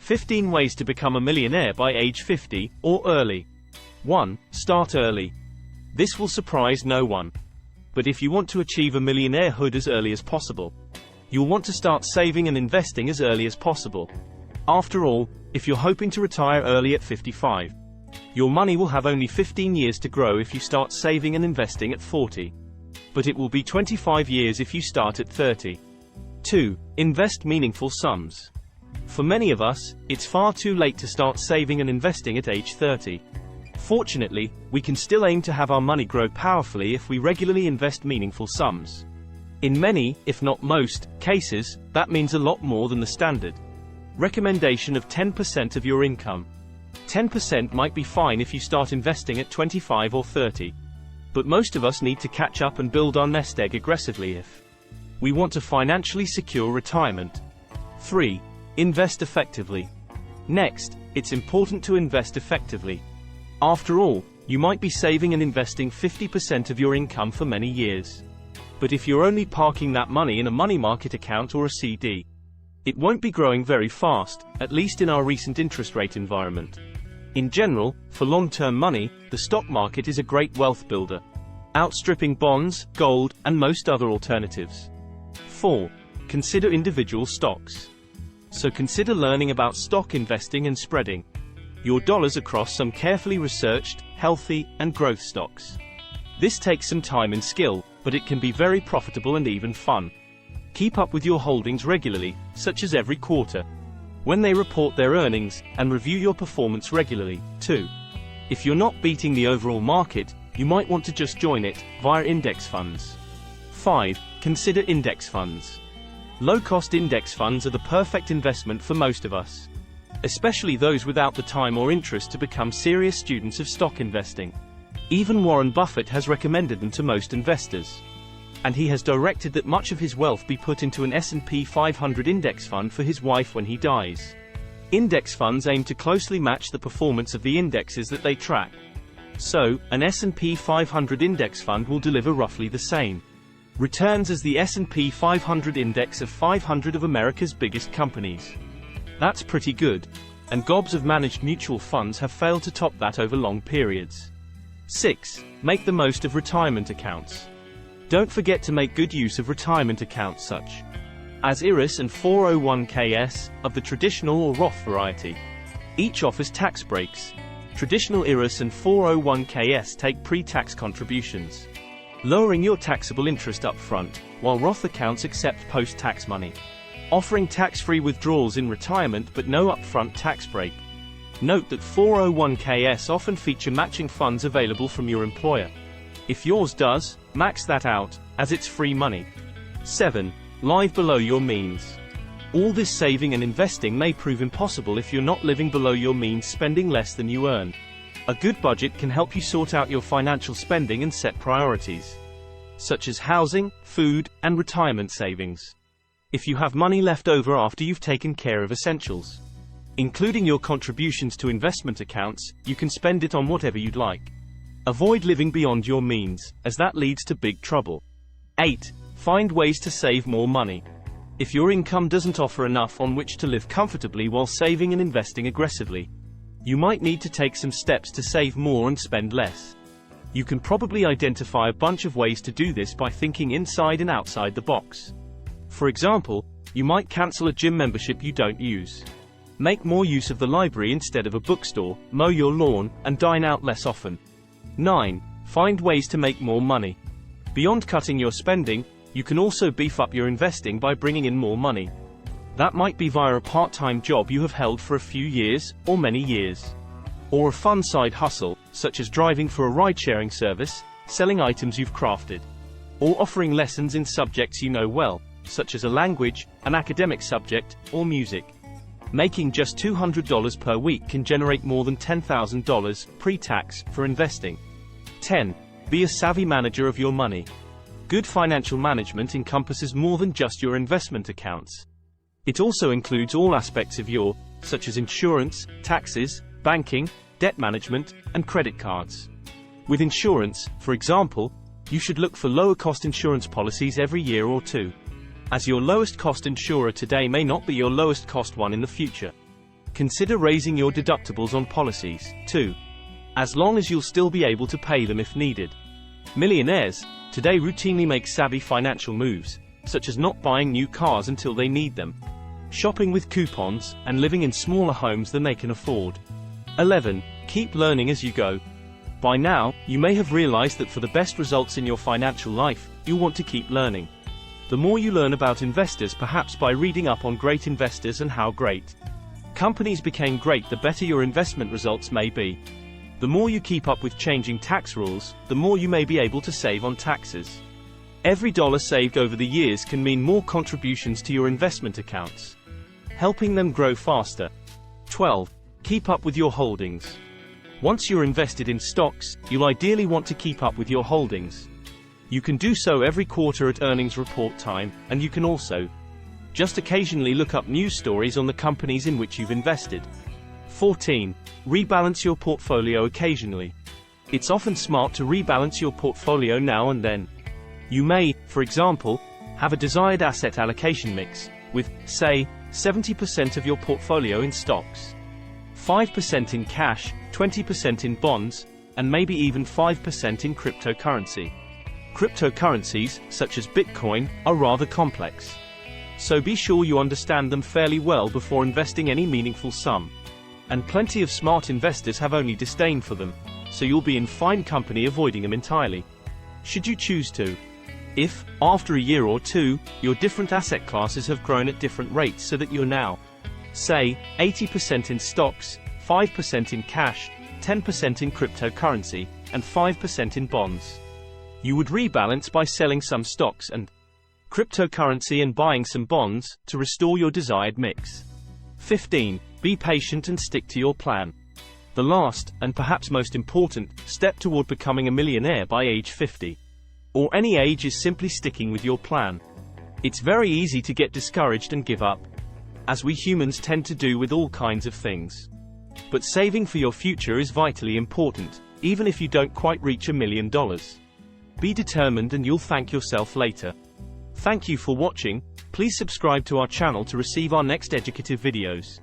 15 ways to become a millionaire by age 50, or early. 1. Start early. This will surprise no one. But if you want to achieve a millionairehood as early as possible, you'll want to start saving and investing as early as possible. After all, if you're hoping to retire early at 55, your money will have only 15 years to grow if you start saving and investing at 40. But it will be 25 years if you start at 30. 2. Invest meaningful sums. For many of us, it's far too late to start saving and investing at age 30. Fortunately, we can still aim to have our money grow powerfully if we regularly invest meaningful sums. In many, if not most, cases, that means a lot more than the standard recommendation of 10% of your income. 10% might be fine if you start investing at 25 or 30. But most of us need to catch up and build our nest egg aggressively if we want to financially secure retirement. 3. Invest effectively. Next, it's important to invest effectively. After all, you might be saving and investing 50% of your income for many years. But if you're only parking that money in a money market account or a CD, it won't be growing very fast, at least in our recent interest rate environment. In general, for long-term money, the stock market is a great wealth builder, outstripping bonds, gold, and most other alternatives. 4. Consider individual stocks. So consider learning about stock investing and spreading your dollars across some carefully researched, healthy, and growth stocks. This takes some time and skill, but it can be very profitable and even fun. Keep up with your holdings regularly, such as every quarter, when they report their earnings, and review your performance regularly, too. If you're not beating the overall market, you might want to just join it, via index funds. 5. Consider index funds. Low-cost index funds are the perfect investment for most of us, especially those without the time or interest to become serious students of stock investing. Even Warren Buffett has recommended them to most investors, and he has directed that much of his wealth be put into an S&P 500 index fund for his wife when he dies. Index funds aim to closely match the performance of the indexes that they track. So, an S&P 500 index fund will deliver roughly the same returns as the S&P 500 index of 500 of America's biggest companies. That's pretty good, and gobs of managed mutual funds have failed to top that over long periods. 6. Make the most of retirement accounts. Don't forget to make good use of retirement accounts such as IRAs and 401ks, of the traditional or Roth variety. Each offers tax breaks. Traditional IRAs and 401ks take pre-tax contributions, lowering your taxable interest up front, while Roth accounts accept post-tax money, offering tax-free withdrawals in retirement but no upfront tax break. Note that 401ks often feature matching funds available from your employer. If yours does, max that out, as it's free money. 7. Live below your means. All this saving and investing may prove impossible if you're not living below your means, spending less than you earn. A good budget can help you sort out your financial spending and set priorities, such as housing, food, and retirement savings. If you have money left over after you've taken care of essentials, including your contributions to investment accounts, you can spend it on whatever you'd like. Avoid living beyond your means, as that leads to big trouble. 8. Find ways to save more money. If your income doesn't offer enough on which to live comfortably while saving and investing aggressively, you might need to take some steps to save more and spend less. You can probably identify a bunch of ways to do this by thinking inside and outside the box. For example, you might cancel a gym membership you don't use, make more use of the library instead of a bookstore, mow your lawn, and dine out less often. 9. Find ways to make more money. Beyond cutting your spending, you can also beef up your investing by bringing in more money. That might be via a part-time job you have held for a few years, or many years. Or a fun side hustle, such as driving for a ride-sharing service, selling items you've crafted, or offering lessons in subjects you know well, such as a language, an academic subject, or music. Making just $200 per week can generate more than $10,000 pre-tax for investing. 10. Be a savvy manager of your money. Good financial management encompasses more than just your investment accounts. It also includes all aspects of your, such as insurance, taxes, banking, debt management, and credit cards. With insurance, for example, you should look for lower-cost insurance policies every year or two, as your lowest-cost insurer today may not be your lowest-cost one in the future. Consider raising your deductibles on policies, too. As long as you'll still be able to pay them if needed. Millionaires today routinely make savvy financial moves, such as not buying new cars until they need them, shopping with coupons, and living in smaller homes than they can afford. 11. Keep learning as you go. By now, you may have realized that for the best results in your financial life, you want to keep learning. The more you learn about investors, perhaps by reading up on great investors and how great companies became great, the better your investment results may be. The more you keep up with changing tax rules, the more you may be able to save on taxes. Every dollar saved over the years can mean more contributions to your investment accounts, helping them grow faster. 12. Keep up with your holdings. Once you're invested in stocks, you'll ideally want to keep up with your holdings. You can do so every quarter at earnings report time, and you can also just occasionally look up news stories on the companies in which you've invested. 14. Rebalance your portfolio occasionally. It's often smart to rebalance your portfolio now and then. You may, for example, have a desired asset allocation mix, with, say, 70% of your portfolio in stocks, 5% in cash, 20% in bonds, and maybe even 5% in cryptocurrency. Cryptocurrencies, such as Bitcoin, are rather complex. So be sure you understand them fairly well before investing any meaningful sum. And plenty of smart investors have only disdain for them, so you'll be in fine company avoiding them entirely, should you choose to. If, after a year or two, your different asset classes have grown at different rates so that you're now, say, 80% in stocks, 5% in cash, 10% in cryptocurrency, and 5% in bonds, you would rebalance by selling some stocks and cryptocurrency and buying some bonds to restore your desired mix. 15. Be patient and stick to your plan. The last, and perhaps most important, step toward becoming a millionaire by age 50, or any age, is simply sticking with your plan. It's very easy to get discouraged and give up, as we humans tend to do with all kinds of things. But saving for your future is vitally important, even if you don't quite reach $1 million. Be determined and you'll thank yourself later. Thank you for watching. Please subscribe to our channel to receive our next educative videos.